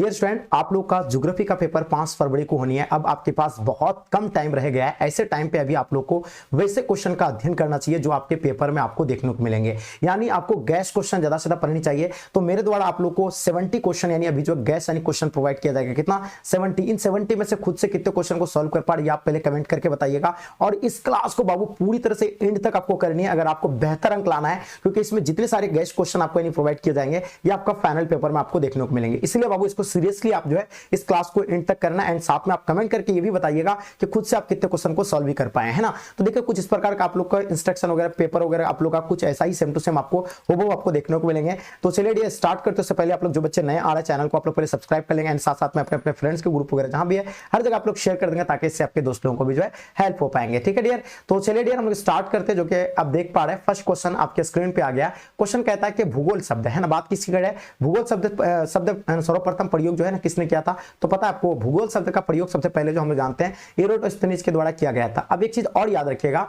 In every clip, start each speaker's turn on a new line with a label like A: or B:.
A: Dear student, आप लोग का ज्योग्राफी का पेपर 5 फरवरी को होनी है। अब आपके पास बहुत कम टाइम रह गया है। ऐसे टाइम पे अभी आप लोग को वैसे क्वेश्चन का अध्ययन करना चाहिए जो आपके पेपर में आपको देखने को मिलेंगे। यानी आपको गैस क्वेश्चन ज्यादा से ज्यादा पढ़नी चाहिए। तो मेरे द्वारा आप लोग को 70 क्वेश्चन यानी अभी जो गैस यानी क्वेश्चन प्रोवाइड किया जाएगा। कितना? 70। इन 70 में से खुद से कितने क्वेश्चन को सॉल्व कर पा रही है आप पहले कमेंट करके बताइएगा। और इस क्लास को बाबू पूरी तरह से एंड तक आपको करनी है अगर आपको बेहतर अंक लाना है, क्योंकि इसमें जितने सारे गैस क्वेश्चन आपको यानी प्रोवाइड किए जाएंगे ये आपका फाइनल पेपर में आपको देखने को मिलेंगे। इसलिए बाबू इसको सीरियसली आप जो है इस क्लास को एंड तक करना। एंड साथ में आप कमेंट करके ये भी बताइएगा कि खुद से आप कितने क्वेश्चन को सॉल्व भी कर पाए हैं ना। तो देखिए कुछ इस प्रकार का आप लोग का इंस्ट्रक्शन वगैरह पेपर वगैरह आप लोग का कुछ ऐसा ही सेम टू सेम आपको वो आपको देखने को मिलेंगे। तो चलिए स्टार्ट करते से पहले आप लोग जो बच्चे नए आ रहे हैं चैनल को आप लोग पहले सब्सक्राइब कर लेंगे। एंड साथ साथ में अपने फ्रेंड्स के ग्रुप वगैरह जहां भी है हर जगह आप लोग शेयर कर देंगे ताकि इससे आपके दोस्त लोगों को भी जो है हेल्प हो पाएंगे। ठीक है डियर, तो चलिए डियर हम लोग स्टार्ट करते हैं। जो कि आप देख पा रहे हैं फर्स्ट क्वेश्चन आपके स्क्रीन पे आ गया। क्वेश्चन कहता है कि भूगोल शब्द है ना, बात किसकी है? भूगोल शब्द सर्वप्रथम प्रयोग जो है ना किसने किया था? तो पता है आपको भूगोल शब्द का प्रयोग सबसे पहले जो हम लोग जानते हैं एरोटोस्थेनीज के द्वारा किया गया था। अब एक चीज और याद रखिएगा,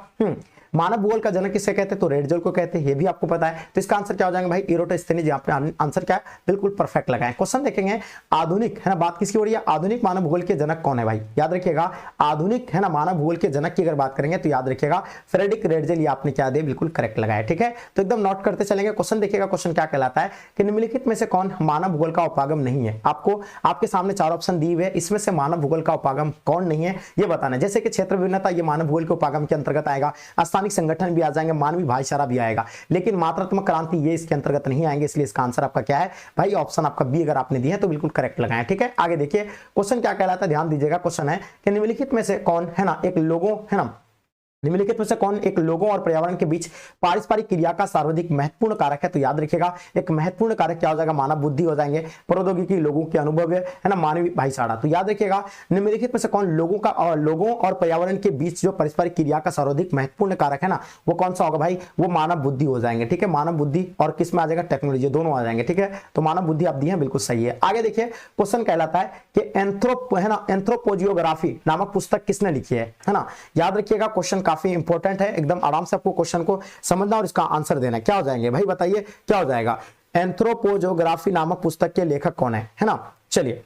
A: मानव भूगोल का जनक किसे कहते हैं? तो रेडजल को कहते हैं, ये भी आपको पता है। तो इसका आंसर क्या हो जाएगा भाई? एरोटोस्थेनीज। यहाँ पे आंसर क्या है? बिल्कुल परफेक्ट लगाएं। क्वेश्चन देखेंगे आधुनिक है ना, बात किसकी हो रही है? आधुनिक मानव भूगोल के जनक कौन है भाई? याद रखिएगा आधुनिक है ना मानव भूगोल के जनक की अगर बात करेंगे तो याद रखिएगा फ्रेडरिक रेडजल। ये आपने क्या दिया? बिल्कुल करेक्ट लगाया। ठीक है, तो एकदम नोट करते चलेंगे। क्वेश्चन देखिएगा, क्वेश्चन क्या कहलाता है कि निम्नलिखित में से कौन मानव भूगोल का उपागम नहीं है? आपको आपके सामने 4 ऑप्शन दिए हुए, इसमें से मानव भूगोल का उपागम कौन नहीं है ये बताना है। जैसे कि क्षेत्र विभिन्नता ये मानव भूगोल के उपागम के अंतर्गत आएगा, स्थानिक संगठन भी आ जाएंगे, मानवीय भाईचारा भी आएगा, लेकिन मात्रात्मक क्रांति ये इसके अंतर्गत नहीं आएंगे। इसलिए इसका आंसर आपका क्या है भाई? ऑप्शन आपका बी अगर आपने दिया है तो बिल्कुल करेक्ट लगाएं। ठीक है, आगे देखिए क्वेश्चन क्या कहलाता है, ध्यान दीजिएगा। क्वेश्चन है कि निम्नलिखित में से कौन है ना एक लोगों है ना निम्नलिखित में से कौन एक लोगों और पर्यावरण के बीच पारस्परिक क्रिया का सर्वाधिक महत्वपूर्ण कारक है? तो याद रखिएगा एक महत्वपूर्ण कारक क्या हो जाएगा? मानव बुद्धि हो जाएंगे, प्रौद्योगिकी, लोगों के अनुभव है ना, मानवीय भाईचारा। तो याद रखिएगा निम्नलिखित में से कौन लोगों और पर्यावरण के बीच जो पारस्परिक क्रिया का सर्वाधिक महत्वपूर्ण कारक है ना वो कौन सा होगा भाई? वो मानव बुद्धि हो जाएंगे। ठीक है, मानव बुद्धि और किस में आ जाएगा? टेक्नोलॉजी, दोनों आ जाएंगे। ठीक है, तो मानव बुद्धि आप दी है, बिल्कुल सही है। आगे देखिए क्वेश्चन कहलाता है कि एंथ्रोपोजियोग्राफी नामक पुस्तक किसने लिखी है ना? याद रखिएगा क्वेश्चन काफी इंपॉर्टेंट है, एकदम आराम से आपको क्वेश्चन को समझना और इसका आंसर देना है। क्या हो जाएंगे भाई बताइए, क्या हो जाएगा? एंथ्रोपोजियोग्राफी नामक पुस्तक के लेखक कौन है ना? चलिए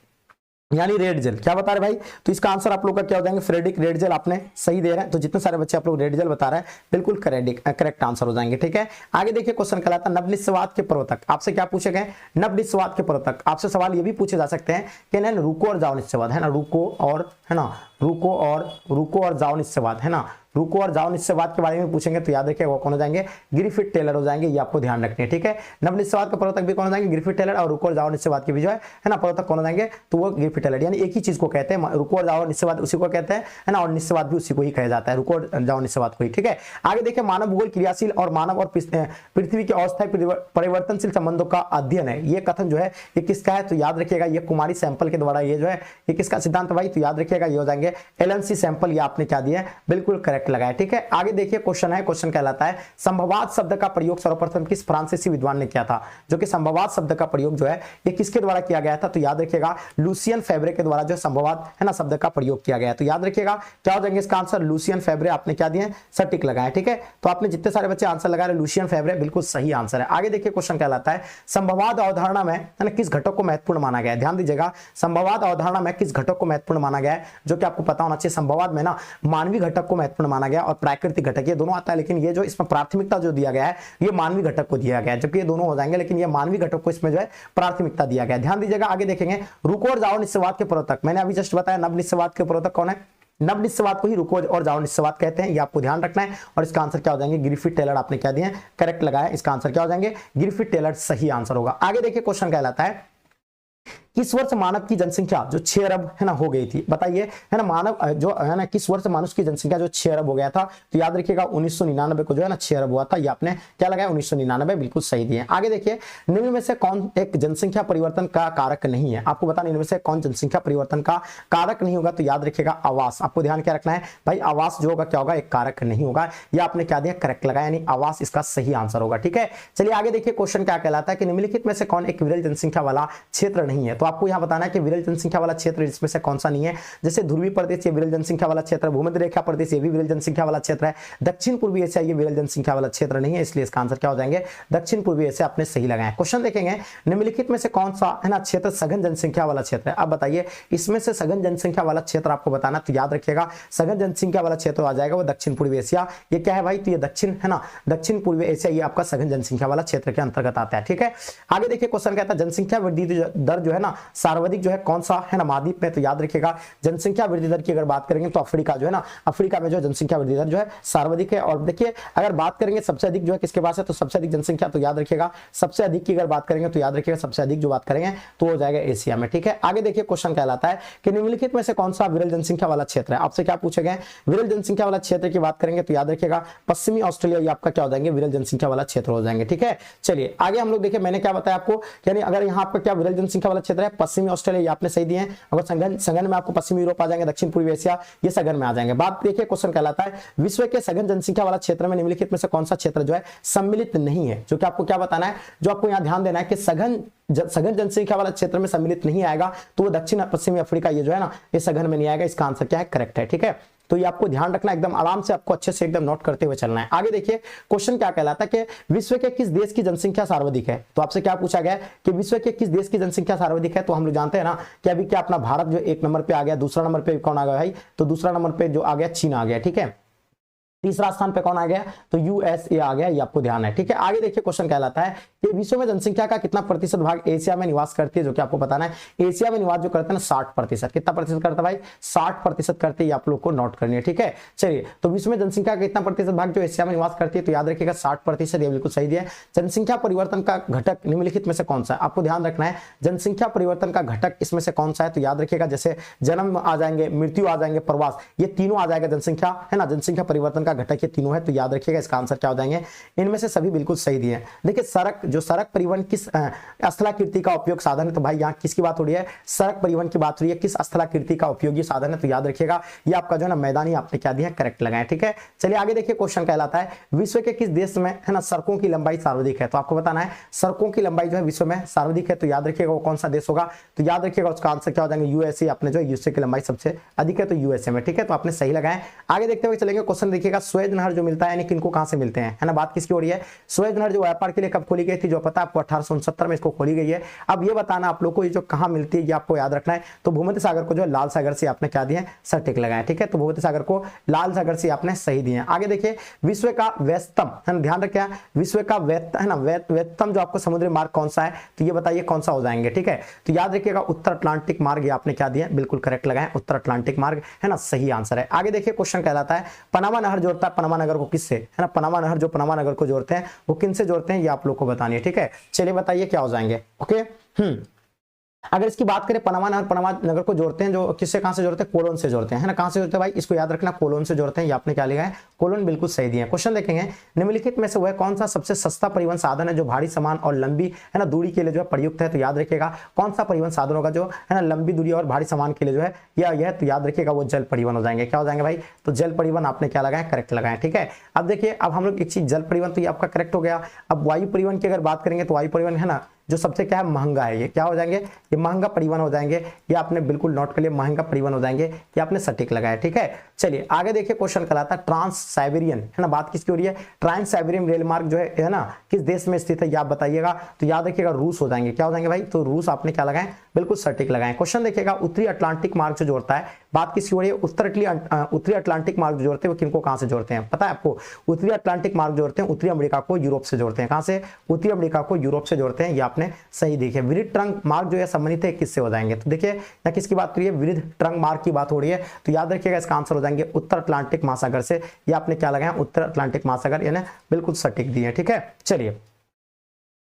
A: यानी रेडजल। क्या बता रहे भाई? तो इसका आंसर आप लोग का क्या हो जाएंगे? फ्रेडरिक रेडजल। आपने सही दे रहे हैं, तो जितने सारे बच्चे आप लोग रेडजल बता रहे हैं बिल्कुल करेक्ट आंसर हो जाएंगे। ठीक है, आगे देखिए क्वेश्चन कहलाता है नवनिस्वाद के प्रवर्तक। आपसे क्या पूछे गए? नवनिस्वाद के प्रवर्तक। आपसे सवाल ये भी पूछे जा सकते हैं कि ना रुको और जाओ निस्वाद है ना, रुको और जाओ निस्वाद है ना, रुको और जाओ निस्वाद के बारे में पूछेंगे तो याद रखिए वो कौन हो जाएंगे? ग्रिफिथ टेलर हो जाएंगे। ये आपको ध्यान रखनी है। ठीक है, नवनिस्वाद के प्रवर्तक भी कौन हो जाएंगे? Griffith Taylor. और रुको और जाओ निस्वाद के भी जो है ना प्रवर्तक कौन हो जाएंगे? तो वो ग्रिफिथ टेलर। यानी एक ही चीज को कहते हैं, रुको और जाओ निस्वाद उसी को कहते हैं ना, और निस्वाद भी उसी को ही कहा जाता है, रुको और जाओ निस्वाद को ही। ठीक है, आगे देखिए मानव भूगोल क्रियाशील और मानव और पृथ्वी के अस्थायी परिवर्तनशील संबंधों का अध्ययन है। ये कथन जो है ये किसका है? तो याद रखिएगा ये कुमारी सैंपल के द्वारा ये जो है ये किसका सिद्धांत भाई? तो याद रखिएगा ये हो जाएंगे एलन सी सैंपल। ये आपने क्या दिया है? बिल्कुल करेक्ट लगाया। ठीक है, आगे देखिए क्वेश्चन है, क्वेश्चन कहलाता है संभववाद शब्द का प्रयोग सर्वप्रथम किस फ्रांसीसी विद्वान ने किया था? जो कि संभववाद शब्द का प्रयोग जो है ये किसके द्वारा किया गया था? तो याद रखिएगा लुसियन फेब्रे के द्वारा जो संभववाद है ना शब्द का प्रयोग किया गया। तो याद रखिएगा क्या हो जाएंगे इसका आंसर? लुसियन फेब्रे। आपने क्या दिए? सटीक लगाया। ठीक है, तो आपने जितने सारे बच्चे आंसर लगा रहे लुसियन फेब्रे बिल्कुल सही आंसर है। आगे देखिए क्वेश्चन कहलाता है संभववाद अवधारणा में है ना किस घटक को महत्वपूर्ण माना गया है? ध्यान दीजिएगा संभववाद अवधारणा में किस घटक को महत्वपूर्ण माना गया है? जो कि आपको पता होना चाहिए संभववाद में ना मानवीय घटक को महत्वपूर्ण माना गया और प्राकृतिक घटक, ये दोनों आता है, लेकिन ये जो इसमें प्राथमिकता जो दिया गया है ये मानवीय घटक को दिया गया है, जबकि ये दोनों हो जाएंगे लेकिन ये मानवीय घटक को इसमें जो है प्राथमिकता दिया गया है। ध्यान दीजिएगा, आगे देखेंगे रुको और जाओ निस्वाद के प्रवर्तक। मैंने अभी जस्ट बताया नवनिस्वाद के प्रवर्तक कौन है? नवनिस्वाद को ही रुको और जाओ निस्वाद कहते हैं, ये आपको ध्यान रखना है। और इसका आंसर क्या हो जाएंगे? Griffith Taylor. आपने क्या दिए? करेक्ट लगाया। इसका आंसर क्या हो जाएंगे? ग्रिफिथ टेलर सही आंसर होगा। आगे देखिए क्वेश्चन कहलाता है किस वर्ष मानव की जनसंख्या जो 6 अरब है ना हो गई थी? बताइए है ना मानव जो है ना किस वर्ष मानव की जनसंख्या जो 6 अरब हो गया था? तो याद रखिएगा 1999 को जो है ना 6 अरब हुआ था। ये आपने क्या लगाया? 1999 बिल्कुल सही दिए। आगे देखिए निम्न में से कौन एक जनसंख्या परिवर्तन का कारक नहीं है? आपको बताना इनमें से कौन जनसंख्या परिवर्तन का कारक नहीं होगा? तो याद रखिएगा आवास। आपको ध्यान क्या रखना है भाई? आवास जो होगा क्या होगा? एक कारक नहीं होगा। ये आपने क्या दिया? करेक्ट लगाया, यानी आवास इसका सही आंसर होगा। ठीक है, चलिए आगे देखिए क्वेश्चन क्या कहलाता है कि निम्नलिखित में से कौन एक विरल जनसंख्या वाला क्षेत्र नहीं है? तो आपको यहाँ बताना है कि विरल जनसंख्या वाला क्षेत्र इसमें से कौन सा नहीं है। जैसे ध्रुवीय प्रदेश ये विरल जनसंख्या वाला क्षेत्र है, भूमध्य रेखा प्रदेश ये भी विरल जनसंख्या वाला क्षेत्र है, दक्षिण पूर्वी एशिया ये विरल जनसंख्या वाला क्षेत्र नहीं है, इसलिए इसका आंसर क्या हो जाएंगे दक्षिण पूर्वी एशिया। आपने सही लगाया। क्वेश्चन देखेंगे निम्नलिखित में से कौन सा है ना क्षेत्र सघन जनसंख्या वाला क्षेत्र है। अब बताइए इसमें से सघन जनसंख्या वाला क्षेत्र आपको बताना, तो याद रखिएगा सघन जनसंख्या वाला क्षेत्र आ जाएगा वो दक्षिण पूर्वी एशिया। ये क्या है भाई, तो ये दक्षिण है ना, दक्षिण पूर्वी एशिया ये आपका सघन जनसंख्या वाला क्षेत्र के अंतर्गत आता है। ठीक है, आगे देखिए क्वेश्चन कहता है जनसंख्या वृद्धि दर जो है ना सर्वाधिक जो है कौन सा है ना महाद्वीप में। तो याद रखिएगा जनसंख्या वृद्धि दर की अगर बात करेंगे तो अफ्रीका जो है ना, अफ्रीका में जो जनसंख्या वृद्धि दर जो है सर्वाधिक है। और देखिए अगर बात करेंगे सबसे अधिक जो है किसके पास है, तो सबसे अधिक जनसंख्या, तो याद रखिएगा सबसे अधिक की अगर बात करेंगे तो याद रखिएगा सबसे अधिक जो बात करेंगे तो हो जाएगा एशिया में। ठीक है, आगे देखिए क्वेश्चन कहलाता है कि निम्नलिखित में से कौन सा विरल जनसंख्या वाला क्षेत्र है। आपसे क्या पूछे गए विरल जनसंख्या वाला क्षेत्र की बात करेंगे तो याद रखिएगा पश्चिमी ऑस्ट्रेलिया ये आपका क्या हो जाएंगे विरल जनसंख्या वाला क्षेत्र हो जाएंगे। ठीक है, चलिए आगे हम लोग देखिए मैंने क्या बताया आपको, यानी अगर यहाँ आपका क्या विरल जनसंख्या वाला क्षेत्र है पश्चिमी ऑस्ट्रेलिया, ये आपने सही दिए हैं। अगर सघन में आपको पश्चिमी यूरोप आ जाएंगे, दक्षिण पूर्वी एशिया ये सघन में आ जाएंगे। बात देखिए क्वेश्चन कहलाता है विश्व के सघन जनसंख्या वाला क्षेत्र में निम्नलिखित में से कौन सा क्षेत्र जो है सम्मिलित नहीं है। जो कि आपको क्या बताना है, जो आपको यहाँ ध्यान देना है कि सघन जनसंख्या वाला क्षेत्र में सम्मिलित नहीं आएगा तो वो दक्षिण पश्चिमी अफ्रीका ये जो है ना ये सघन में नहीं आएगा। इसका आंसर क्या है, करेक्ट है। ठीक है, तो ये आपको ध्यान रखना, एकदम आराम से आपको अच्छे से एकदम नोट करते हुए चलना है। आगे देखिए क्वेश्चन क्या कहलाता है कि विश्व के किस देश की जनसंख्या सर्वाधिक है। तो आपसे क्या पूछा गया कि विश्व के किस देश की जनसंख्या सर्वाधिक है। तो हम लोग जानते हैं ना कि अभी क्या अपना भारत जो एक नंबर पे आ गया, दूसरा नंबर पे कौन आ गया भाई, तो दूसरा नंबर पे जो आ गया चीन आ गया। ठीक है, तीसरा स्थान पे कौन आ गया, तो यूएसए आ गया, ये आपको ध्यान है। ठीक है, आगे देखिए क्वेश्चन कहलाता है कि विश्व में जनसंख्या का कितना प्रतिशत भाग एशिया में निवास करती है। जो कि आपको बताना है एशिया में निवास जो करते हैं ना 60%। कितना प्रतिशत करता है भाई, 60% करते हैं, आप लोग को नोट करनी है। ठीक है, चलिए तो विश्व में जनसंख्या का कितना प्रतिशत भाग जो एशिया में निवास करती है, तो याद रखिएगा 60%, ये बिल्कुल सही दिया है। जनसंख्या परिवर्तन का घटक निम्नलिखित में से कौन सा है, आपको ध्यान रखना है जनसंख्या परिवर्तन का घटक इसमें से कौन सा है। तो याद रखिएगा जैसे जन्म आ जाएंगे, मृत्यु आ जाएंगे, प्रवास, ये तीनों आ जाएगा जनसंख्या है ना, जनसंख्या परिवर्तन का घटक ये तीनों है। तो याद रखिएगा इसका आंसर क्या हो जाएंगे, इनमें से सभी बिल्कुल सही दिए हैं। देखिए सड़क परिवहन किस स्थलाकृति का उपयोग साधन है। तो भाई यहाँ किसकी बात हो रही है, सड़क परिवहन की बात हो रही है, किस स्थलाकृति का उपयोगी साधन है। तो याद रखिएगा ये आपका जो है ना मैदानी, आपने क्या दिया करेक्ट लगाए। ठीक है, चलिए आगे देखिए क्वेश्चन कहलाता है विश्व के किस देश में है ना सड़कों की लंबाई सर्वाधिक है। तो आपको बताना है सड़कों की लंबाई जो है विश्व में सर्वाधिक है। तो याद रखिएगा वो कौन सा देश होगा, तो याद रखिएगा उसका आंसर क्या हो जाएंगे यूएसए। आपने जो यूएसए की लंबाई सबसे अधिक है तो यूएसए में। ठीक है, तो आपने सही लगाए। आगे देखते हुए चलेंगे क्वेश्चन देखिएगा सुएज नहर जो मिलता है यानी किनको कहां से मिलते हैं, है ना, बात किसकी हो रही है। सुएज नहर जो व्यापार के लिए कब खोली गई थी, जो पता है आपको 1869 में इसको खोली गई है। अब ये बताना आप लोग को ये जो कहां मिलती है ये आपको याद रखना है। तो भूमध्य सागर को जो लाल सागर से आपने क्या दिया सटीक लगाया। ठीक है, तो भूमध्य सागर को लाल सागर से आपने सही दिया। आगे देखिए विश्व का व्यस्तम है ना, ध्यान रखिए विश्व का व्यस्तम जो आपको समुद्री मार्ग कौन सा है, तो ये बताइए कौन सा हो जाएंगे। ठीक है, तो याद रखिएगा उत्तर अटलांटिक मार्ग, ये आपने क्या दिया बिल्कुल करेक्ट लगाया, उत्तर अटलांटिक मार्ग है ना, सही आंसर है। आगे देखिए क्वेश्चन कहलाता है पनामा नहर जोड़ता है पनामा नगर को किससे, है ना, पनामा नहर जो पनामा नगर को जोड़ते हैं वो किन से जोड़ते हैं ये आप लोग को बतानी है। ठीक है, चलिए बताइए क्या हो जाएंगे। ओके, अगर इसकी बात करें पनामा नहर पनामा नगर को जोड़ते हैं, जो किससे कहां से जोड़ते हैं, कोलोन से जोड़ते हैं, है ना, कहां से जोड़ते हैं भाई, इसको याद रखना कोलोन से जोड़ते हैं। ये आपने क्या लिखा है, कोलोन, बिल्कुल सही दिए। क्वेश्चन देखेंगे निम्नलिखित में से वह कौन सा सबसे सस्ता परिवहन साधन है जो भारी सामान और लंबी है ना दूरी के लिए जो है प्रयुक्त है। तो याद रखिएगा कौन सा परिवहन साधन होगा जो है ना लंबी दूरी और भारी सामान के लिए जो है यह, तो याद रखिएगा वो जल परिवहन हो जाएंगे। क्या हो जाएंगे भाई, तो जल परिवहन आपने क्या लगाया करेक्ट लगाया। ठीक है, अब देखिए अब हम लोग एक चीज जल परिवहन तो ये आपका करेक्ट हो गया। अब वायु परिवहन की अगर बात करेंगे तो वायु परिवहन है ना जो सबसे क्या है महंगा है, ये क्या हो जाएंगे, ये महंगा परिवहन हो जाएंगे। ये आपने बिल्कुल नोट कर लिया, महंगा परिवहन हो जाएंगे, ये आपने सटीक लगाया। ठीक है, चलिए आगे देखिए क्वेश्चन कहलाता है ट्रांस साइबेरियन है ना, बात किसकी हो रही है, ट्रांस साइबेरियन रेल मार्ग जो है ना किस देश में स्थित है ये आप बताइएगा। तो याद रखिएगा रूस हो जाएंगे। क्या हो जाएंगे भाई, तो रूस आपने क्या लगाए बिल्कुल सटीक लगाए। क्वेश्चन देखिएगा उत्तरी अटलांटिक मार्ग जो जोड़ता है, बात किसकी हो रही है, उत्तरी अटलांटिक मार्ग जो जोड़ते हैं वो किनको कहां से जोड़ते हैं, पता है आपको, उत्तरी अटलांटिक मार्ग जोड़ते हैं उत्तरी अमेरिका को यूरोप से जोड़ते हैं। कहां से, उत्तरी अमेरिका को यूरोप से जोड़ते हैं, ये आपने सही देखिए। विविध ट्रंक मार्ग जो है संबंधित है किससे हो जाएंगे, तो देखिए यहाँ किसकी बात हो रही है, विविध ट्रंक मार्ग की बात हो रही है। तो याद रखिएगा इसका आंसर हो जाएंगे उत्तर अटलांटिक महासागर से, ये आपने क्या लगाया उत्तर अटलांटिक महासागर, यानी बिल्कुल सटीक दिए। ठीक है, चलिए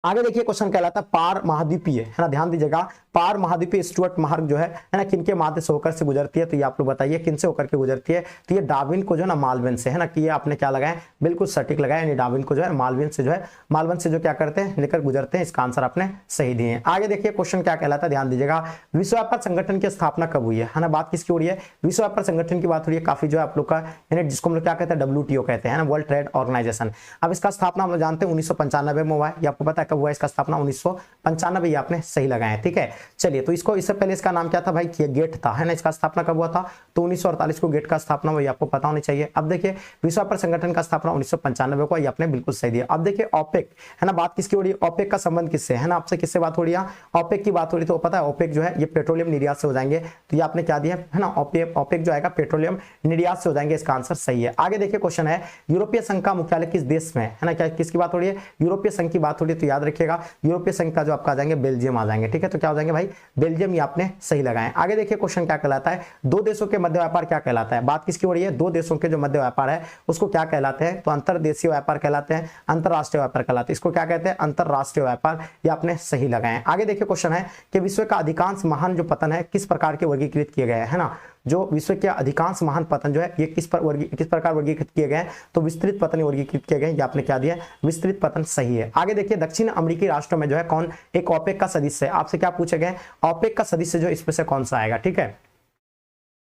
A: आगे देखिए क्वेश्चन कहलाता है पार महाद्वीपीय है ना, ध्यान दीजिएगा पार महाद्वीपीय स्टुअर्ट मार्ग जो है ना किनके माध्यम से होकर से गुजरती है। तो ये आप लोग बताइए किन से होकर के गुजरती है। तो ये डार्विन को जो है ना मालवीन से है ना, कि ये आपने क्या लगाया बिल्कुल सटीक लगाया, यानी डार्विन को जो है मालवीन से जो है मालवीन से जो क्या करते हैं लेकर गुजरते हैं। इसका आंसर आपने सही दिए। आगे देखिए क्वेश्चन क्या कहलाता है, ध्यान दीजिएगा विश्व व्यापार संगठन की स्थापना कब हुई है ना, बात किसकी हो रही है, विश्व व्यापार संगठन की बात हो रही है। काफी जो है आप लोग का यानी जिसको हम लोग क्या कहते हैं WTO कहते हैं ना, वर्ल्ड ट्रेड ऑर्गेनाइजेशन। अब इसका स्थापना हम लोग जानते हैं 1995 में हुआ है, ये आपको पता है कब हुआ है इसका स्थापना, 1995, ये आपने सही लगाया। ठीक है, चलिए, तो इसको इससे पहले इसका नाम क्या था भाई, गेट था, है ना। इसका स्थापना कब हुआ था, तो 1948 को गेट का स्थापना हुई, आपको पता होनी चाहिए। अब देखिए विश्व व्यापार संगठन का स्थापना 1995 को, ये आपने बिल्कुल सही दिया। अब देखिए ओपेक, है ना, बात किसकी हो रही है, ओपेक का संबंध किससे है ना, आपसे किससे बात हो रही है, ओपेक की बात हो रही। तो पता है ओपेक जो है ये पेट्रोलियम निर्यात से हो जाएंगे, तो ये आपने क्या दिया है ना, ओपेक जो आएगा पेट्रोलियम निर्यात से हो जाएंगे, इसका आंसर सही है। आगे देखिए क्वेश्चन है, यूरोपीय संघ का मुख्यालय किस देश में है ना, क्या किसकी बात हो रही है, यूरोपीय संघ की बात हो रही है। तो याद रखिएगा यूरोपीय संघ का जो आपका आ जाएंगे बेल्जियम आ जाएंगे, ठीक है। तो क्या हो जाएंगे भाई, बेल्जियम, ये आपने सही लगाए। आगे देखिए क्वेश्चन क्या कहलाता है, दो देशों के मध्य व्यापार क्या कहलाता है, बात किसकी हो रही है, दो देशों के जो मध्य व्यापार है उसको क्या कहलाते हैं, तो अंतरदेशीय व्यापार कहलाते हैं, अंतरराष्ट्रीय व्यापार कहलाते हैं, इसको क्या कहते हैं, अंतरराष्ट्रीय व्यापार, ये आपने सही लगाए। आगे देखिए क्वेश्चन है कि विश्व का अधिकांश महान जो पतन है किस प्रकार के वर्गीकृत किए गए हैं ना, जो विश्व के अधिकांश महान पतन जो है ये किस प्रकार वर्गीकृत किए गए हैं, तो विस्तृत पतन वर्गीकृत किए गए, ये आपने क्या दिया, विस्तृत पतन सही है। आगे देखिए दक्षिण अमेरिकी राष्ट्रों में जो है कौन एक ओपेक का सदस्य है, आपसे क्या पूछे गए, ओपेक का सदस्य जो इसमें से कौन सा आएगा, ठीक है।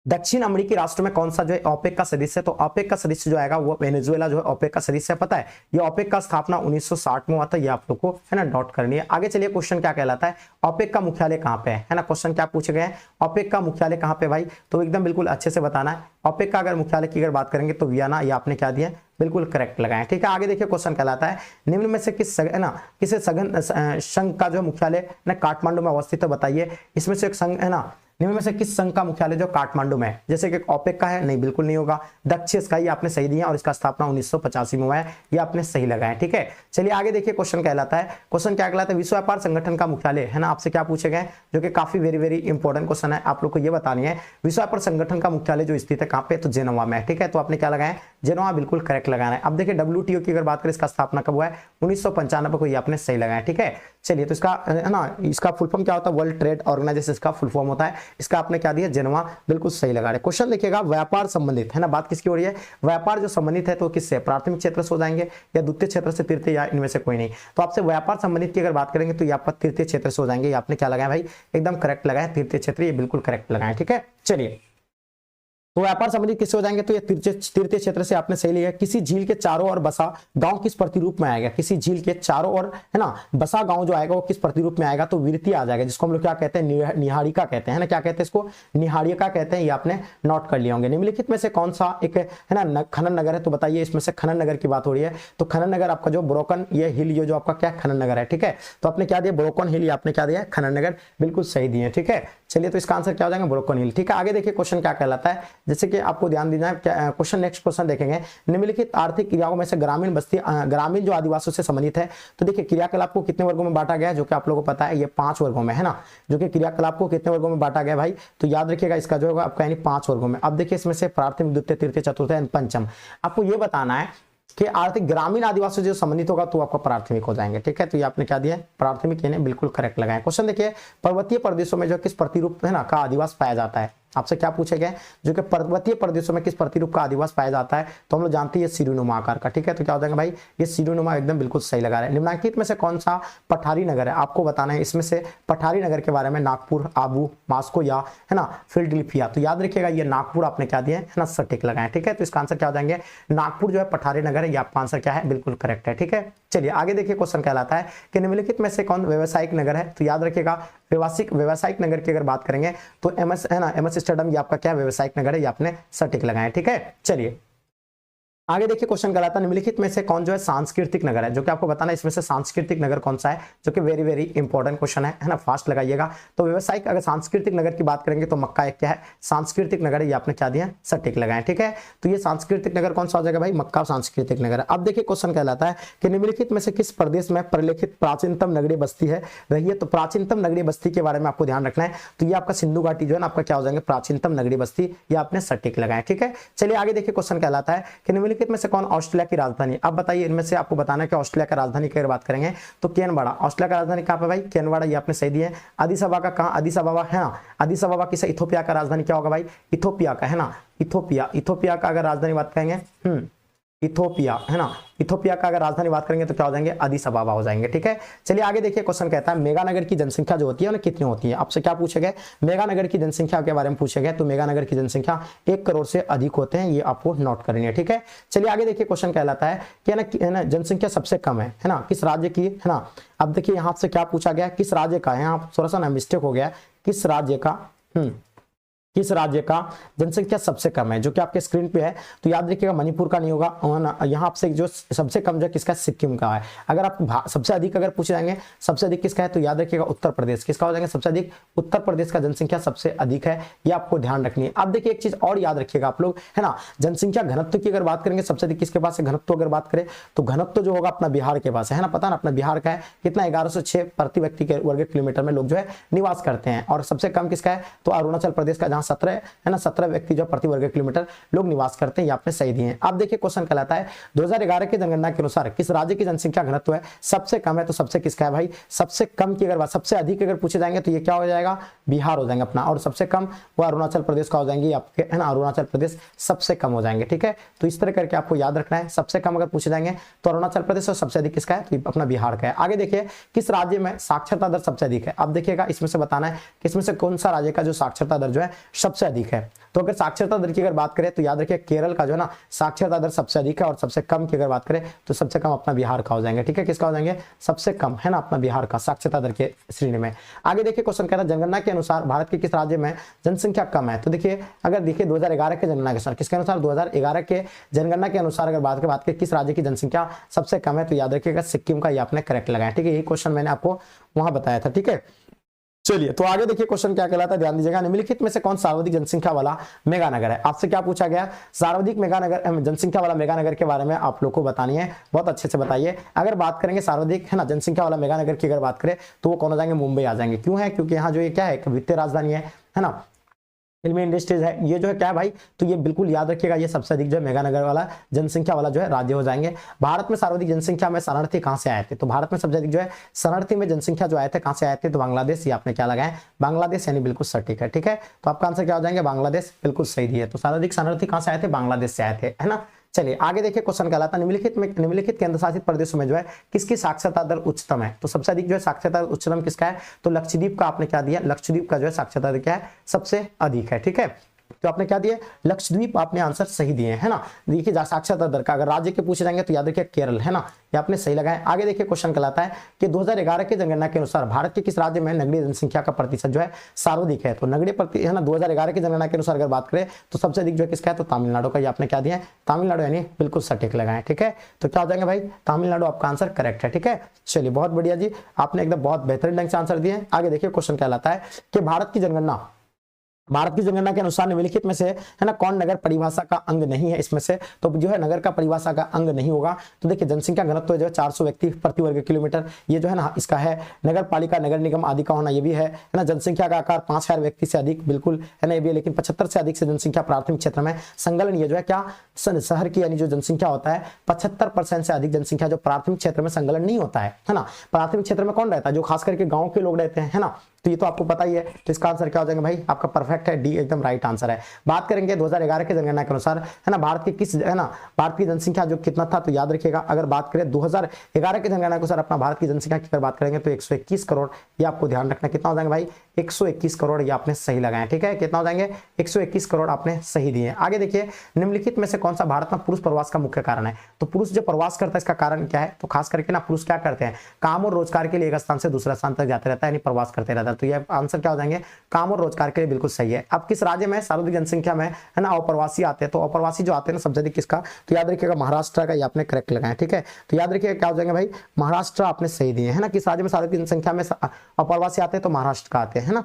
A: दक्षिण अमेरिकी राष्ट्र में कौन सा जो है ओपेक का सदस्य है, तो ओपेक का सदस्य जो आएगा वो वेनेजुएला जो है ओपेक का सदस्य है। पता है ये ओपेक का स्थापना 1960 में हुआ था, ये आप लोग को है ना नोट करनी है। आगे चलिए क्वेश्चन क्या कहलाता है, ओपेक का मुख्यालय कहाँ पे है ना, क्वेश्चन क्या पूछे गए हैं, ओपेक का मुख्यालय कहाँ पे भाई, तो एकदम बिल्कुल अच्छे से बताना है। ओपेक का अगर मुख्यालय की अगर बात करेंगे तो वियना, ये आपने क्या दिया, बिल्कुल करेक्ट लगाए, ठीक है। आगे देखिए क्वेश्चन कहलाता है, निम्न में से किस है ना किसे सघन संघ का जो मुख्यालय ना काठमांडू में अवस्थित है, बताइए इसमें से एक संघ है ना, निम्न में से किस संघ का मुख्यालय जो काठमांडू में है, जैसे कि ओपेक का है, नहीं बिल्कुल नहीं होगा। दक्षिण का, ये आपने सही दिया और इसका स्थापना 1985 में हुआ है, ये आपने सही लगाया, ठीक है। चलिए आगे देखिए क्वेश्चन कहलाता है, क्वेश्चन क्या कहलाता है, विश्व व्यापार संगठन का मुख्यालय है ना, आपसे क्या पूछे गए, जो कि काफी वेरी इंपॉर्टेंट क्वेश्चन है, आप लोग को ये बतानी है विश्व व्यापार संगठन का मुख्यालय जो स्थित है कहाँ पे, तो जेनेवा में, ठीक है। तो आपने क्या लगाया, जेनेवा, बिल्कुल करेक्ट लगाना है। अब देखिए WTO की अगर बात करें इसका स्थापना कब हुआ है, 1995 को, ये आपने सही लगाया, ठीक है। चलिए तो इसका है ना, इसका फुल फॉर्म क्या होता है, वर्ल्ड ट्रेड ऑर्गेनाइजेशन इसका फुल फॉर्म होता है, इसका आपने क्या दिया, जेनेवा, बिल्कुल सही लगा रहे। क्वेश्चन देखिएगा, व्यापार संबंधित है ना, बात किसकी हो रही है, व्यापार जो संबंधित है तो किससे, प्राथमिक क्षेत्र से हो जाएंगे या द्वितीय क्षेत्र से, तृतीय, या इनमें से कोई नहीं। तो आपसे व्यापार संबंधित की अगर बात करेंगे तो ये आपका तृतीय क्षेत्र से हो जाएंगे, ये आपने क्या लगाया भाई, एकदम करेक्ट लगाया, तृतीय क्षेत्र, ये बिल्कुल करेक्ट लगाया, ठीक है। चलिए तो व्यापार संबंधित किससे हो जाएंगे, तो ये तृतीय क्षेत्र से आपने सही लिया। किसी झील के चारों ओर बसा गांव किस प्रतिरूप में आएगा, किसी झील के चारों ओर है ना बसा गांव जो आएगा वो किस प्रतिरूप में आएगा, तो विरती आ जाएगा, जिसको हम लोग क्या कहते हैं, निहारिका कहते हैं ना, क्या कहते हैं इसको, निहारिका कहते हैं, ये आपने नोट कर लिया होंगे। निम्नलिखित में से कौन सा एक है ना खनन नगर है, तो बताइए इसमें से खनन नगर की बात हो रही है, तो खनन नगर आपका जो ब्रोकन ये हिल, ये जो आपका क्या खनन नगर है, ठीक है। तो आपने क्या दिया, ब्रोकन हिल, आपने क्या दिया, खनन नगर, बिल्कुल सही दिए, ठीक है। चलिए तो इसका आंसर क्या हो जाएगा, ब्रोकन हिल, ठीक है। आगे देखिए क्वेश्चन क्या कहलाता है, जैसे कि आपको ध्यान देना है क्वेश्चन, नेक्स्ट क्वेश्चन देखेंगे, निम्नलिखित आर्थिक क्रियाओं में से ग्रामीण बस्ती ग्रामीण जो आदिवासियों से संबंधित है, तो देखिए क्रियाकलाप को कितने वर्गों में बांटा गया है, जो कि आप लोगों को पता है ये 5 वर्गों में है ना, जो कि क्रियाकलाप को कितने वर्गों में बांटा गया भाई, तो याद रखिएगा इसका जो होगा आपका यानी 5 वर्गों में। अब देखिए इसमें से प्राथमिक, द्वितीय, तृतीय, चतुर्थ एंड पंचम, आपको ये बताना है कि आर्थिक ग्रामीण आदिवासी जो संबंधित होगा तो आपका प्राथमिक हो जाएंगे, ठीक है। तो ये आपने क्या दिया, प्राथमिक, यानी बिल्कुल करेक्ट लगाया। क्वेश्चन देखिए, पर्वतीय प्रदेशों में जो किस प्रतिरूप है ना का आदिवास पाया जाता है, आपसे क्या पूछे गए, जो कि पर्वतीय प्रदेशों में किस प्रतिरूप का आदिवास पाया जाता है, तो हम लोग जानते हैं ये सिरुनुमा आकार का, ठीक है। तो क्या हो जाएगा भाई, ये सिरुनुमा, एकदम बिल्कुल सही लगा रहे हैं। निम्नलिखित में से कौन सा पठारी नगर है, आपको बताना है इसमें से पठारी नगर के बारे में, नागपुर, आबू, मास्को या है ना फिलाडेल्फिया, तो याद रखिएगा ये नागपुर आपने क्या दिया है ना, सटीक लगाए, ठीक है। तो इसका आंसर क्या हो जाएंगे, नागपुर जो है पठारी नगर है, ये आपका आंसर क्या है, बिल्कुल करेक्ट है, ठीक है। चलिए आगे देखिए क्वेश्चन कहलाता है कि निम्नलिखित में से कौन व्यावसायिक नगर है, तो याद रखिएगा व्यावसायिक नगर की अगर बात करेंगे तो एमएस है ना, एमएस स्टेडियम, ये आपका क्या व्यावसायिक नगर है, ये आपने सटीक लगाए, ठीक है। चलिए आगे देखिए क्वेश्चन कहलाता है, निम्नलिखित में से कौन जो है सांस्कृतिक नगर है, जो कि आपको बताना है इसमें से सांस्कृतिक नगर कौन सा है, जो कि वेरी इंपॉर्टेंट क्वेश्चन है ना, फास्ट लगाइएगा। तो व्यवसायिक अगर सांस्कृतिक नगर की बात करेंगे तो मक्का एक क्या है, सांस्कृतिक नगर है, ये आपने क्या दिया, सटीक लगाए, ठीक है। तो ये सांस्कृतिक नगर कौन सा हो जाएगा भाई, मक्का सांस्कृतिक नगर है। अब देखिए क्वेश्चन कहलाता है कि निम्नलिखित में से किस प्रदेश में प्रलेखित प्राचीनतम नगरीय बस्ती है रही है, तो प्राचीनतम नगरीय बस्ती के बारे में आपको ध्यान रखना है, तो ये आपका सिंधु घाटी जो है ना आपका क्या हो जाएंगे, प्राचीनतम नगरीय बस्ती, ये आपने सटीक लगाए, ठीक है। चलिए आगे देखिए क्वेश्चन कहलाता है कि निम्नलिखित में से कौन ऑस्ट्रेलिया की राजधानी, अब बताइए इनमें से आपको बताना है कि ऑस्ट्रेलिया का राजधानी की अगर बात करेंगे तो कैनबरा, ऑस्ट्रेलिया का राजधानी कहां पे भाई, कैनबरा, ये आपने सही दिया है। अदीस अबाबा का कहां, अदीस अबाबा है ना, अदीस अबाबा किसे, इथोपिया का राजधानी क्या होगा भाई, इथोपिया का है ना, इथोपिया का अगर राजधानी बात करेंगे इथोपिया, है ना। इथोपिया का अगर राजधानी बात करेंगे तो क्या हो जाएंगे, अदिस अबाबा हो जाएंगे, ठीक है। चलिए आगे देखिए, क्वेश्चन कहता है मेगानगर की जनसंख्या जो होती है ना कितनी होती है। आपसे क्या पूछे गए, मेगानगर की जनसंख्या के बारे में पूछे गए, तो मेगानगर की जनसंख्या 1 करोड़ से अधिक होते हैं, ये आपको नोट करनी है, ठीक है। चलिए आगे देखिए, क्वेश्चन कहलाता है कि है ना जनसंख्या सबसे कम है ना, किस राज्य की, है ना। अब देखिए यहाँ से क्या पूछा गया, किस राज्य का है, यहाँ थोड़ा सा ना मिस्टेक हो गया, किस राज्य का, किस राज्य का जनसंख्या सबसे कम है, जो कि आपके स्क्रीन पे है। तो याद रखिएगा मणिपुर का नहीं होगा, यहाँ आपसे जो सबसे कम जो किसका, सिक्किम का है। अगर आप सबसे अधिक अगर पूछे जाएंगे सबसे अधिक किसका है, तो याद रखिएगा उत्तर प्रदेश, किसका हो जाएगा सबसे अधिक, उत्तर प्रदेश का जनसंख्या सबसे अधिक है, ये आपको ध्यान रखनी है। अब देखिए एक चीज और याद रखिएगा आप लोग, है ना, जनसंख्या घनत्व की अगर बात करेंगे सबसे अधिक किसके पास है, घनत्व अगर बात करें तो घनत्व जो होगा अपना बिहार के पास है ना, पता ना अपना बिहार का है कितना, 1106 प्रति व्यक्ति के वर्ग किलोमीटर में लोग जो है निवास करते हैं। और सबसे कम किसका है, तो अरुणाचल प्रदेश का, जहां 17 है ना, 17 व्यक्ति जो प्रति वर्ग किलोमीटर लोग निवास करते हैं, ये आपने सही दिए हैं। अब देखिए क्वेश्चन कहलाता है 2011 की जनगणना के अनुसार किस राज्य की जनसंख्या घनत्व है सबसे कम है, तो सबसे किसका है भाई, सबसे कम की अगर बात, सबसे अधिक अगर पूछे जाएंगे तो ये क्या हो जाएगा, बिहार हो जाएंगे अपना, और सबसे कम वो अरुणाचल प्रदेश का हो जाएंगे आपके, है ना, अरुणाचल प्रदेश सबसे कम हो जाएंगे, ठीक है। तो इस तरह करके आपको याद रखना है, सबसे कम अगर पूछे जाएंगे तो अरुणाचल प्रदेश, और सबसे अधिक किसका है, तो अपना बिहार का है। आगे देखिए किस राज्य में साक्षरता दर सबसे अधिक है। अब देखिएगा इसमें से बताना है कि इसमें से कौन सा राज्य का जो साक्षरता दर जो है सबसे अधिक है। तो अगर साक्षरता दर की अगर बात करें तो याद रखिए केरल का जो है ना साक्षरता दर सबसे अधिक है, और सबसे कम की अगर बात करें तो सबसे कम अपना बिहार का हो जाएंगे, ठीक है। किसका हो जाएंगे, सबसे कम, है ना, अपना बिहार का साक्षरता दर के श्रेणी में। आगे देखिए क्वेश्चन कहता है जनगणना के अनुसार भारत के किस राज्य में जनसंख्या कम है। तो देखिए अगर देखिए 2011 के जनगणना के अनुसार, किसके अनुसार, 2011 के जनगणना के अनुसार अगर बात करें किस राज्य की जनसंख्या सबसे कम है, तो याद रखिएगा सिक्किम का, ये आपने करेक्ट लगाया, ठीक है। यही क्वेश्चन मैंने आपको वहां बताया था, ठीक है। चलिए तो आगे देखिए क्वेश्चन क्या कहलाता है, ध्यान दीजिएगा, निम्नलिखित में से कौन सर्वाधिक जनसंख्या वाला मेगानगर है। आपसे क्या पूछा गया, सर्वाधिक मेगानगर, जनसंख्या वाला मेगानगर के बारे में आप लोग को बतानी है, बहुत अच्छे से बताइए। अगर बात करेंगे सर्वाधिक, है ना, जनसंख्या वाला मेगानगर की अगर बात करें तो वो कौन हो जाएंगे, मुंबई आ जाएंगे। क्यों है, क्योंकि यहाँ जो ये क्या है, वित्तीय राजधानी है ना, फिल्मी इंडस्ट्रीज है, ये जो है क्या है भाई, तो ये बिल्कुल याद रखिएगा, ये सबसे अधिक जो है मेगानगर वाला जनसंख्या वाला जो है राज्य हो जाएंगे। भारत में सर्वाधिक जनसंख्या में शरणार्थी कहां से आए थे, तो भारत में सबसे अधिक जो है शरणार्थी में जनसंख्या जो आए थे कहां से आए थे, तो बांग्लादेश, ये आपने क्या लगाया, बांग्लादेश, यानी बिल्कुल सटीक है, ठीक है। तो आपका आंसर क्या हो जाएंगे, बांग्लादेश, बिल्कुल सही दिए। तो सर्वाधिक शरणार्थी कहां से आए थे, बांग्लादेश से आए थे, है ना। चलिए आगे देखिए क्वेश्चन कहलाता है निम्नलिखित केंद्र शासित प्रदेशों में जो है किसकी साक्षरता दर उच्चतम है। तो सबसे अधिक जो है साक्षरता दर उच्चतम किसका है, तो लक्षद्वीप का आपने क्या दिया, लक्षद्वीप का जो है साक्षरता दर क्या है, सबसे अधिक है, ठीक है। तो आपने क्या दिया, लक्षद्वीप, आपने आंसर सही दिए, है ना। देखिए साक्षरता दर का अगर राज्य के पूछे जाएंगे तो याद रखिए केरल, है ना, ये आपने सही लगाया। आगे देखिए क्वेश्चन कहलाता है कि 2011 की जनगणना के अनुसार भारत के किस राज्य में नगरीय जनसंख्या का प्रतिशत जो है सर्वाधिक है। तो नगरीय प्रति, है ना, 2011 की जनगणना के अनुसार अगर बात करें तो सबसे अधिक जो है किसका है, तो तमिलनाडु का, ये आपने क्या दिया है, तमिलनाडु, यानी बिल्कुल सटीक लगाए, ठीक है। तो क्या हो जाएंगे भाई, तमिलनाडु आपका आंसर करेक्ट है, ठीक है। चलिए बहुत बढ़िया जी, आपने एकदम बहुत बेहतरीन ढंग से आंसर दिए। आगे देखिए क्वेश्चन कहलाता है कि भारत की जनगणना के अनुसार निम्नलिखित में से, है ना, कौन नगर परिभाषा का अंग नहीं है। इसमें से तो जो है नगर का परिभाषा का अंग नहीं होगा। तो देखिए जनसंख्या घनत्व जो है 400 व्यक्ति प्रति वर्ग किलोमीटर, ये जो है ना इसका है। नगर पालिका, नगर निगम आदि का होना, ये भी है ना। जनसंख्या का आकार 5000 व्यक्ति से अधिक, बिल्कुल है ना, ये भी है। लेकिन 75 से अधिक से जनसंख्या प्राथमिक क्षेत्र में संलग्न, ये जो है क्या, शहर की यानी जो जनसंख्या होता है 75% से अधिक जनसंख्या जो प्राथमिक क्षेत्र में संलग्न नहीं होता है ना। प्राथमिक क्षेत्र में कौन रहता है, जो खास करके गाँव के लोग रहते हैं, है ना। तो ये तो आपको पता ही है। तो इसका आंसर क्या हो जाएगा भाई, आपका परफेक्ट है, डी एकदम राइट आंसर है। बात करेंगे 2011 की जनगणना के अनुसार, है ना, भारत की किस, है ना, भारत की जनसंख्या जो कितना था, तो याद रखिएगा अगर बात करें 2011 की जनगणना के अनुसार अपना भारत की जनसंख्या की बात करेंगे तो 121 करोड़, ये आपको ध्यान रखना। कितना हो जाएगा भाई, 121 करोड़, ये आपने सही लगाया, ठीक है। कितना हो जाएंगे, 121 करोड़ आपने सही दिए। आगे देखिए निम्नलिखित में से कौन सा भारत में पुरुष प्रवास का मुख्य कारण है। तो पुरुष जो प्रवास करता है इसका कारण क्या है, तो खास करके ना पुरुष क्या करते हैं, काम और रोजगार के लिए एक स्थान से दूसरा स्थान तक जाते रहता है, यानी प्रवास करते रहता है। तो ये आंसर क्या हो जाएंगे, काम और रोजगार के लिए, बिल्कुल सही है। अब किस राज्य में सर्वाधिक जनसंख्या में, है ना, अप्रवासी आते हैं। तो अप्रवासी जो आते हैं ना सबसे अधिक किसका, तो याद रखिएगा महाराष्ट्र का, ये आपने करेक्ट लगाया, ठीक है। तो याद रखिएगा क्या हो जाएंगे भाई, महाराष्ट्र आपने सही दिए, है ना। किस राज्य में सर्वाधिक जनसंख्या में अप्रवासी आते हैं, तो महाराष्ट्र का आते हैं, है ना।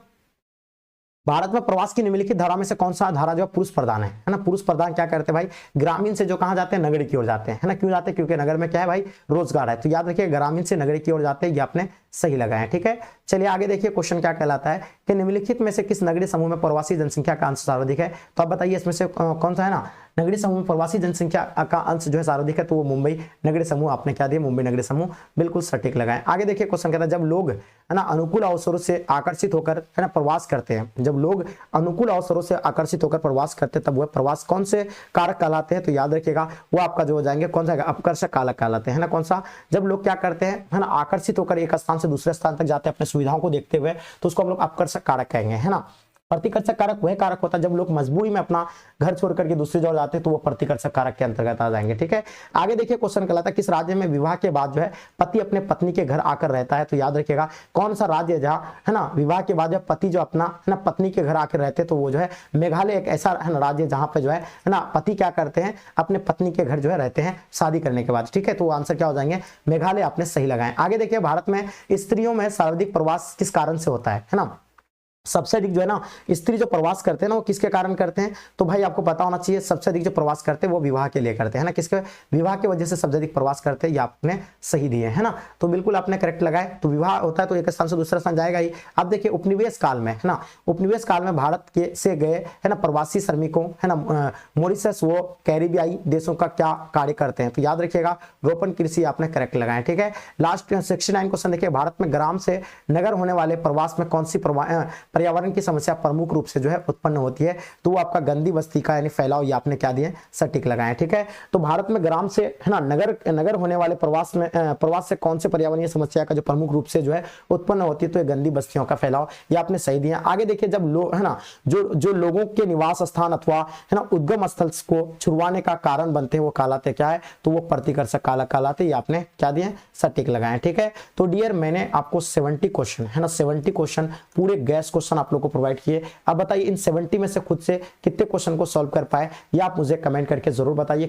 A: भारत में प्रवास की निम्नलिखित धारा में से कौन सा धारा जो पुरुष प्रधान है ना। पुरुष प्रधान क्या करते हैं भाई, ग्रामीण से जो कहां जाते हैं, नगरी की ओर जाते हैं, है ना। क्यों जाते हैं, क्योंकि नगर में क्या है भाई, रोजगार है। तो याद रखिए ग्रामीण से नगरी की ओर जाते हैं, ये आपने सही लगाएं। ठीक है, चलिए आगे देखिए क्वेश्चन क्या कहलाता है कि निम्नलिखित में से किस नगरीय समूह में प्रवासी जनसंख्या का अंश सर्वाधिक है। तो आप बताइए इसमें से कौन सा है ना नगरीय समूह में प्रवासी जनसंख्या का अंश जो है सर्वाधिक है, तो वो मुंबई नगरीय समूह आपने क्या दिया, मुंबई नगरीय समूह, बिल्कुल सटीक लगाएं। आगे देखिए क्वेश्चन कहता है जब लोग है ना अनुकूल अवसरों से आकर्षित होकर है ना प्रवास करते हैं, जब लोग अनुकूल अवसरों से आकर्षित होकर प्रवास करते हैं तब वह प्रवास कौन से कारक कहलाते हैं। तो याद रखिएगा वो आपका जो हो जाएंगे कौन सा अपकर्षक कारक कहलाते हैं ना, कौन सा, जब लोग क्या करते हैं है ना आकर्षित होकर एक स्थान से दूसरे स्थान तक जाते हैं अपने सुविधाओं को देखते हुए, तो उसको हम लोग अपकर्षक कारक कहेंगे है ना। प्रतिकर्षक कारक वह कारक होता है जब लोग मजबूरी में अपना घर छोड़ करके दूसरी जगह जाते हैं, तो वो प्रतिकर्षक कारक के अंतर्गत आ जाएंगे। ठीक है, आगे देखिए क्वेश्चन कहलाता है किस राज्य में विवाह के बाद जो है पति अपने पत्नी के घर आकर रहता है। तो याद रखिएगा कौन सा राज्य जहाँ है ना विवाह के बाद जब पति जो अपना है ना पत्नी के घर आकर रहते हैं, तो वो जो है मेघालय एक ऐसा है ना राज्य जहाँ पे जो है ना पति क्या करते हैं अपने पत्नी के घर जो है रहते हैं शादी करने के बाद। ठीक है, तो आंसर क्या हो जाएंगे मेघालय, आपने सही लगाए। आगे देखिए भारत में स्त्रियों में सर्वाधिक प्रवास किस कारण से होता है ना, सबसे अधिक जो है ना स्त्री जो प्रवास करते हैं ना वो किसके कारण करते हैं। तो भाई आपको पता होना चाहिए सबसे अधिक जो प्रवास करते हैं वो विवाह के लिए करते हैं ना, किसके विवाह की वजह से सबसे अधिक प्रवास करते हैं, ये आपने सही दिए है ना, तो बिल्कुल आपने करेक्ट लगाए। तो विवाह होता है तो एक स्थान से दूसरा स्थान जाएगा ही। अब देखिए उपनिवेश काल में है ना, उपनिवेश काल में भारत के से गए है ना प्रवासी श्रमिकों है ना मॉरिशस वो कैरिबियाई देशों का क्या कार्य करते हैं। तो याद रखिएगा रोपण कृषि आपने करेक्ट लगाए। ठीक है, लास्ट 69 क्वेश्चन देखिए भारत में ग्राम से नगर होने वाले प्रवास में कौन सी पर्यावरण की समस्या प्रमुख रूप से जो है उत्पन्न होती है। तो वो आपका गंदी बस्ती का यानी फैलाव, ये आपने क्या दिए सटीक लगाए। ठीक है, तो भारत में ग्राम से है ना नगर होने वाले प्रवास से कौन से पर्यावरणीय समस्या का जो प्रमुख रूप से जो है उत्पन्न होती है, तो ये गंदी बस्तियों का फैलाव, ये आपने सही दिया। आगे देखिए जब लोग है ना जो लोगों के निवास स्थान अथवा है ना उद्गम स्थल को छुड़वाने का कारण बनते हैं वो कहलाते क्या है, तो वो प्रतिकर्षक कारक कहलाते, ये आपने क्या दिए सटीक लगाए। ठीक है, तो डियर मैंने आपको 70 क्वेश्चन है ना 70 क्वेश्चन पूरे गैस क्वेश्चन आप लोग को प्रोवाइड किए। अब बताइए इन 70 में से खुद से कितने क्वेश्चन को सॉल्व कर पाए, ये आप मुझे कमेंट करके जरूर बताइए।